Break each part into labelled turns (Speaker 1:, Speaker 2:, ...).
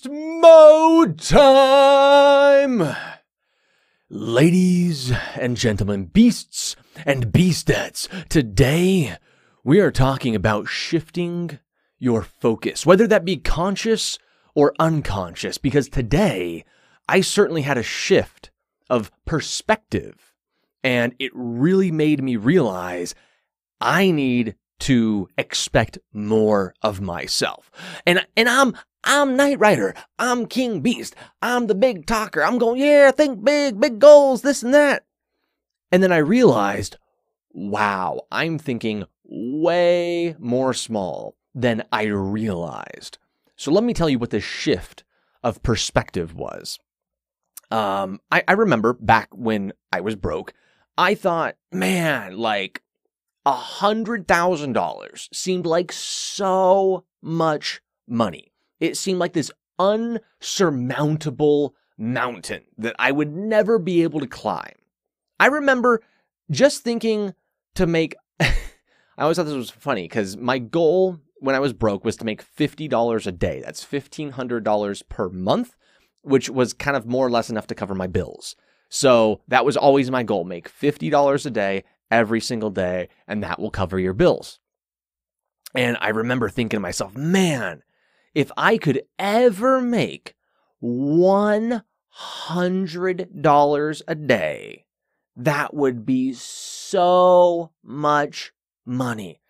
Speaker 1: Beast Mode time! Ladies and gentlemen, beasts and beastettes, today we are talking about shifting your focus, whether that be conscious or unconscious, because today I certainly had a shift of perspective, and it really made me realize I need to expect more of myself. And I'm Knight Rider. I'm King Beast. I'm the big talker. I'm going, yeah, think big, big goals, this and that. And then I realized, wow, I'm thinking way more small than I realized. So let me tell you what the shift of perspective was. I remember back when I was broke, I thought, man, like $100,000 seemed like so much money. It seemed like this unsurmountable mountain that I would never be able to climb. I remember just thinking to make, I always thought this was funny because my goal when I was broke was to make $50 a day. That's $1,500 per month, which was kind of more or less enough to cover my bills. So that was always my goal, make $50 a day every single day, and that will cover your bills. And I remember thinking to myself, man, if I could ever make $100 a day, that would be so much money.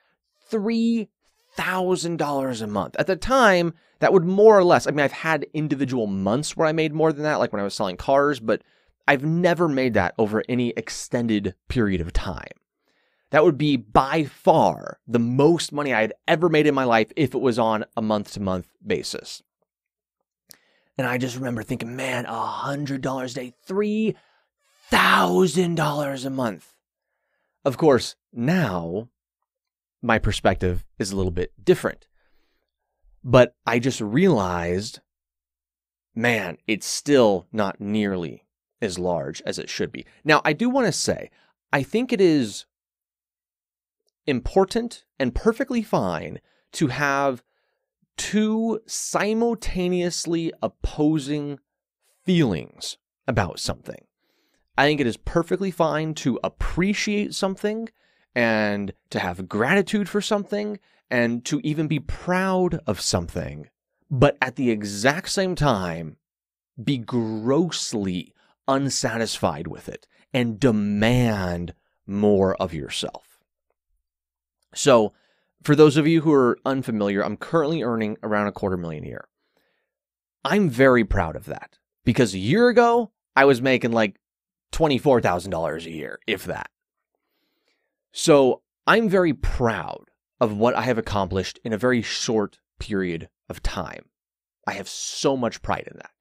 Speaker 1: $3,000 a month. At the time, that would more or less, I mean, I've had individual months where I made more than that, like when I was selling cars, but I've never made that over any extended period of time. That would be by far the most money I had ever made in my life if it was on a month-to-month basis. And I just remember thinking, man, $100 a day, $3,000 a month. Of course, now my perspective is a little bit different. But I just realized, man, it's still not nearly as large as it should be. Now, I do want to say, I think it is important and perfectly fine to have two simultaneously opposing feelings about something. I think it is perfectly fine to appreciate something and to have gratitude for something and to even be proud of something, but at the exact same time, be grossly unsatisfied with it and demand more of yourself. So, for those of you who are unfamiliar, I'm currently earning around $250,000 a year. I'm very proud of that because a year ago, I was making like $24,000 a year, if that. So, I'm very proud of what I have accomplished in a very short period of time. I have so much pride in that.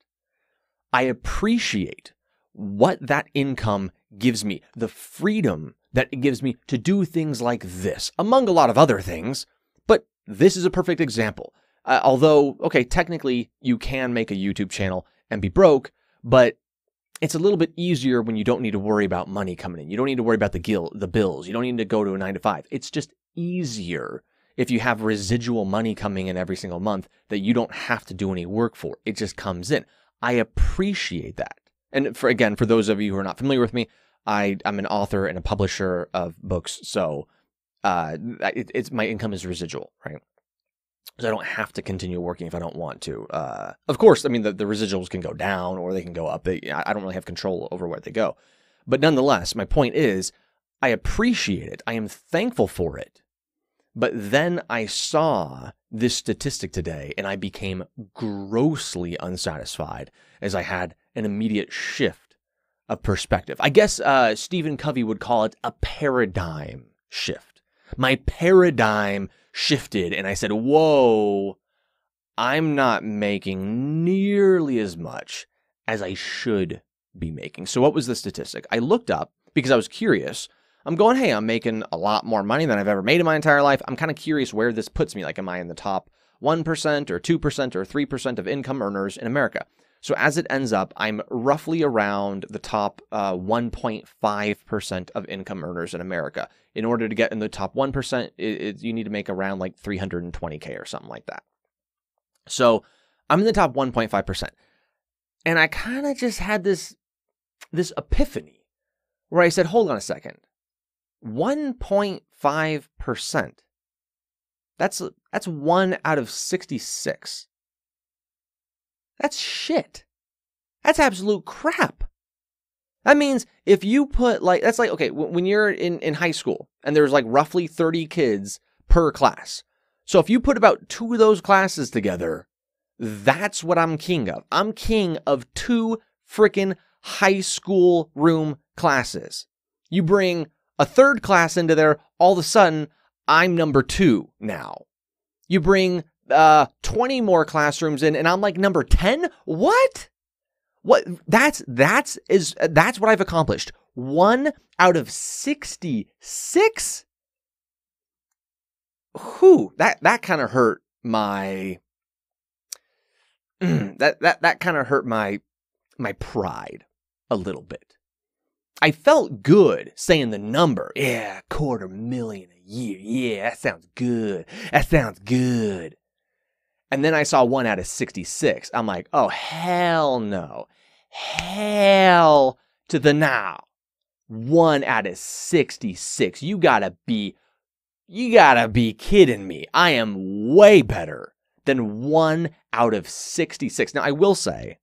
Speaker 1: I appreciate what that income gives me, the freedom that it gives me to do things like this, among a lot of other things, but this is a perfect example. Although, okay, technically you can make a YouTube channel and be broke, but it's a little bit easier when you don't need to worry about money coming in. You don't need to worry about the bills. You don't need to go to a 9-to-5. It's just easier if you have residual money coming in every single month that you don't have to do any work for. It just comes in. I appreciate that. And for those of you who are not familiar with me, I'm an author and a publisher of books, so my income is residual, right? So I don't have to continue working if I don't want to. Of course, I mean, the residuals can go down or they can go up. I don't really have control over where they go. But nonetheless, my point is, I appreciate it. I am thankful for it. But then I saw this statistic today, and I became grossly unsatisfied as I had an immediate shift of perspective. I guess Stephen Covey would call it a paradigm shift. My paradigm shifted, and I said, whoa, I'm not making nearly as much as I should be making. So what was the statistic? I looked up because I was curious. I'm going, hey, I'm making a lot more money than I've ever made in my entire life. I'm kind of curious where this puts me. Like, am I in the top 1% or 2% or 3% of income earners in America? So as it ends up, I'm roughly around the top 1.5% of income earners in America. In order to get in the top 1%, you need to make around like $320K or something like that. So I'm in the top 1.5%. And I kind of just had this epiphany where I said, hold on a second. 1.5%. That's 1 out of 66. That's shit. That's absolute crap. That means if you put that's like, okay, when you're in high school and there's like roughly 30 kids per class. So if you put about 2 of those classes together, that's what I'm king of. I'm king of 2 freaking high school room classes. You bring a 3rd class into there, all of a sudden, I'm number 2 now. You bring 20 more classrooms in, and I'm like number 10? What? What? That's what I've accomplished. 1 out of 66? Whew, that kind of hurt my that kind of hurt my pride a little bit. I felt good saying the number. Yeah, $250,000 a year. Yeah, that sounds good. That sounds good. And then I saw 1 out of 66. I'm like, oh, hell no. Hell to the now. 1 out of 66. You gotta be kidding me. I am way better than 1 out of 66. Now, I will say,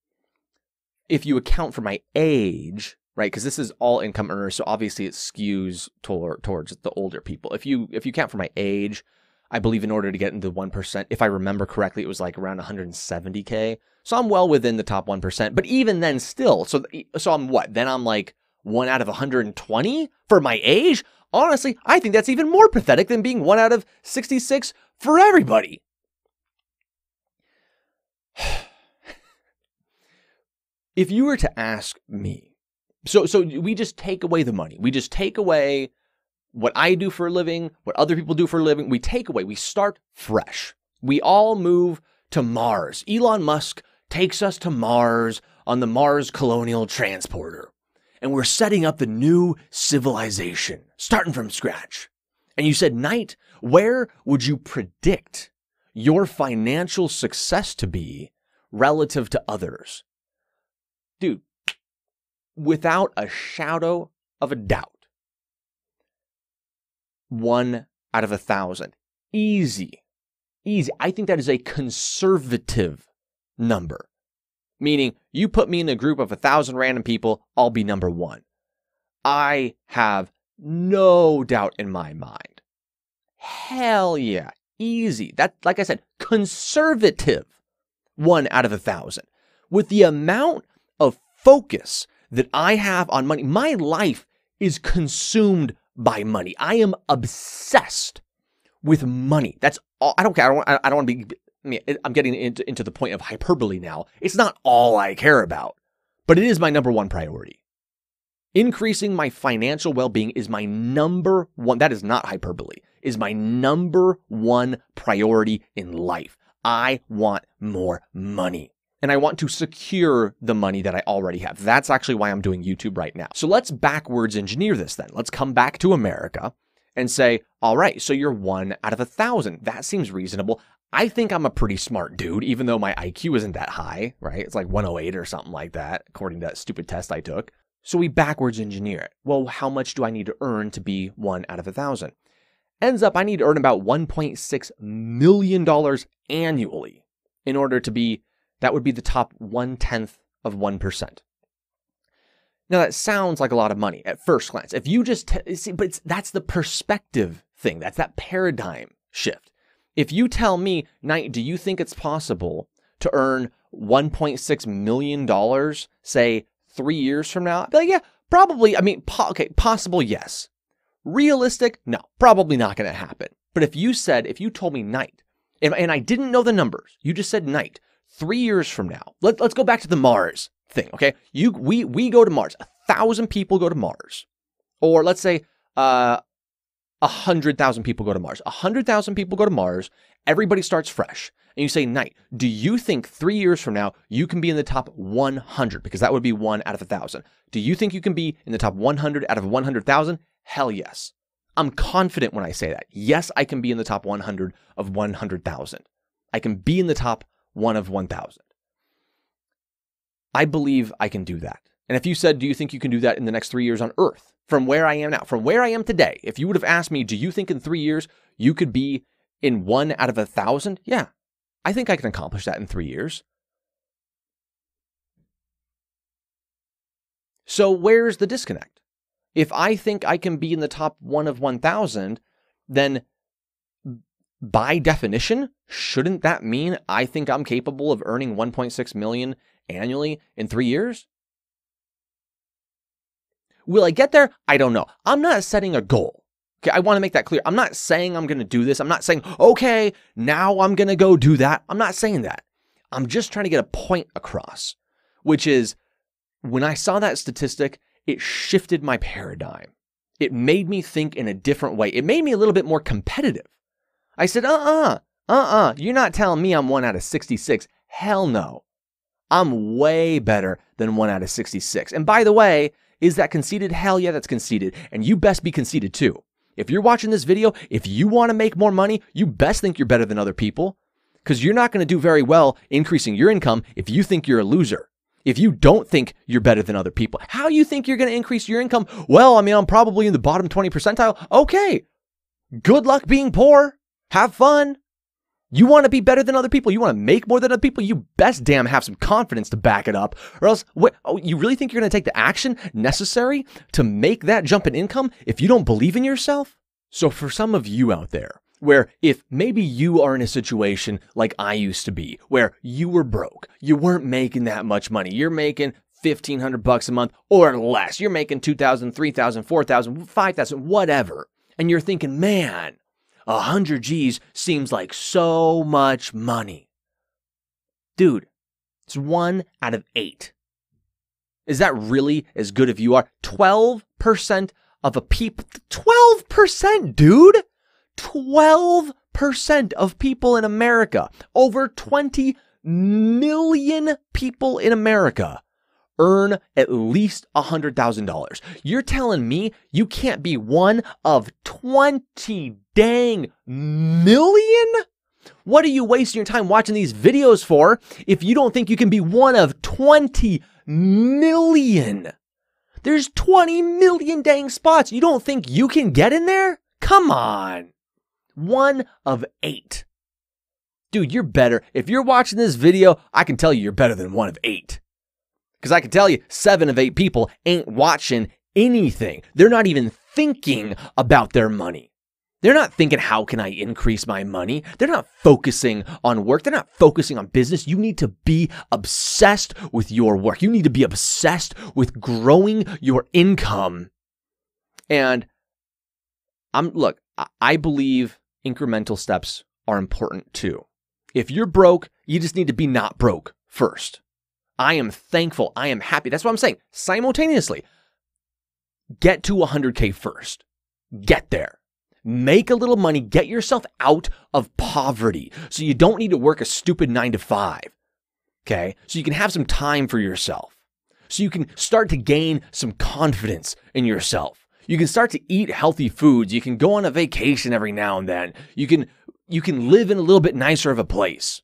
Speaker 1: if you account for my age, right, because this is all income earners, so obviously it skews towards the older people. If you count for my age, I believe in order to get into 1%, if I remember correctly, it was like around 170K. So I'm well within the top 1%. But even then still, so I'm what? Then I'm like 1 out of 120 for my age? Honestly, I think that's even more pathetic than being 1 out of 66 for everybody. If you were to ask me, so we just take away the money. We just take away what I do for a living, what other people do for a living. We take away, we start fresh. We all move to Mars. Elon Musk takes us to Mars on the Mars Colonial Transporter. And we're setting up the new civilization, starting from scratch. And you said, Knight, where would you predict your financial success to be relative to others? Dude, without a shadow of a doubt, 1 out of 1,000. Easy. I think that is a conservative number. Meaning, you put me in a group of 1,000 random people, I'll be number 1. I have no doubt in my mind. Hell yeah. Easy. That, like I said, conservative. 1 out of 1,000. With the amount of focus that I have on money, my life is consumed by money. I am obsessed with money. That's all. I don't care. I don't want to be. I'm getting into the point of hyperbole now. It's not all I care about, but it is my number 1 priority. Increasing my financial well-being is my number 1. That is not hyperbole. Is my number 1 priority in life. I want more money. And I want to secure the money that I already have. That's actually why I'm doing YouTube right now. So let's backwards engineer this then. Let's come back to America and say, all right, so you're 1 out of 1,000. That seems reasonable. I think I'm a pretty smart dude, even though my IQ isn't that high, right? It's like 108 or something like that, according to that stupid test I took. So we backwards engineer it. Well, how much do I need to earn to be 1 out of 1,000? Ends up, I need to earn about $1.6 million annually in order to be, that would be the top 1/10 of 1%. Now that sounds like a lot of money at first glance. If you just see, but that's the perspective thing. That's that paradigm shift. If you tell me, Knight, do you think it's possible to earn $1.6 million, say 3 years from now? I'd be like, yeah, probably. I mean, okay, possible, yes. Realistic? No, probably not going to happen. But if you told me, Knight, and I didn't know the numbers, you just said, Knight, 3 years from now, let's go back to the Mars thing, okay? We go to Mars. 1,000 people go to Mars. Or let's say 100,000 people go to Mars. 100,000 people go to Mars. Everybody starts fresh. And you say, Knight, do you think 3 years from now you can be in the top 100? Because that would be 1 out of 1,000. Do you think you can be in the top 100 out of 100,000? Hell yes. I'm confident when I say that. Yes, I can be in the top 100 of 100,000. I can be in the top one of 1,000. I believe I can do that. And if you said, do you think you can do that in the next 3 years on Earth? From where I am now, from where I am today, if you would have asked me, do you think in 3 years you could be in 1 out of 1,000? Yeah, I think I can accomplish that in 3 years. So where's the disconnect? If I think I can be in the top 1 of 1,000, then by definition, shouldn't that mean I think I'm capable of earning 1.6 million annually in 3 years? Will I get there? I don't know. I'm not setting a goal. Okay, I want to make that clear. I'm not saying I'm going to do this. I'm not saying, okay, now I'm going to go do that. I'm not saying that. I'm just trying to get a point across, which is when I saw that statistic, it shifted my paradigm. It made me think in a different way. It made me a little bit more competitive. I said, you're not telling me I'm 1 out of 66. Hell no. I'm way better than 1 out of 66. And by the way, is that conceited? Hell yeah, that's conceited. And you best be conceited too. If you're watching this video, if you want to make more money, you best think you're better than other people, because you're not going to do very well increasing your income if you think you're a loser. If you don't think you're better than other people, how you think you're going to increase your income? Well, I mean, I'm probably in the bottom 20 percentile. Okay. Good luck being poor. Have fun. You want to be better than other people? You want to make more than other people? You best damn have some confidence to back it up. Or else, you really think you're going to take the action necessary to make that jump in income if you don't believe in yourself? So for some of you out there, where if maybe you are in a situation like I used to be, where you were broke, you weren't making that much money, you're making $1,500 a month or less, you're making $2,000, $3,000, $4,000, $5,000, whatever, and you're thinking, man, 100 G's seems like so much money. Dude, it's 1 out of 8. Is that really as good if you are? 12% of a people, 12%, dude! 12% of people in America, over 20 million people in America, earn at least $100,000. You're telling me you can't be one of 20 dang million? What are you wasting your time watching these videos for if you don't think you can be one of 20 million? There's 20 million dang spots. You don't think you can get in there? Come on. 1 of 8. Dude, you're better. If you're watching this video, I can tell you you're better than 1 of 8. Because I can tell you 7 of 8 people ain't watching anything. They're not even thinking about their money. They're not thinking, how can I increase my money? They're not focusing on work. They're not focusing on business. You need to be obsessed with your work. You need to be obsessed with growing your income. And I believe incremental steps are important too. If you're broke, you just need to be not broke first. I am thankful. I am happy. That's what I'm saying. Simultaneously, get to 100K first. Get there. Make a little money. Get yourself out of poverty so you don't need to work a stupid 9 to 5. Okay? So you can have some time for yourself. So you can start to gain some confidence in yourself. You can start to eat healthy foods. You can go on a vacation every now and then. You can live in a little bit nicer of a place.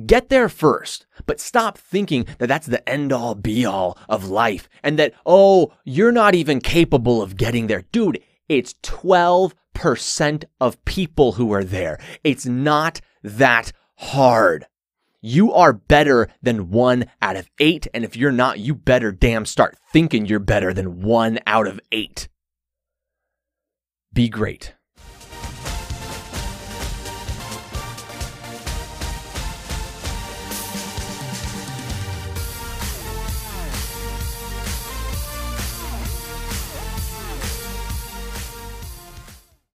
Speaker 1: Get there first, but stop thinking that that's the end-all be-all of life and that, oh, you're not even capable of getting there. Dude, it's 12% of people who are there. It's not that hard. You are better than 1 out of 8, and if you're not, you better damn start thinking you're better than 1 out of 8. Be great.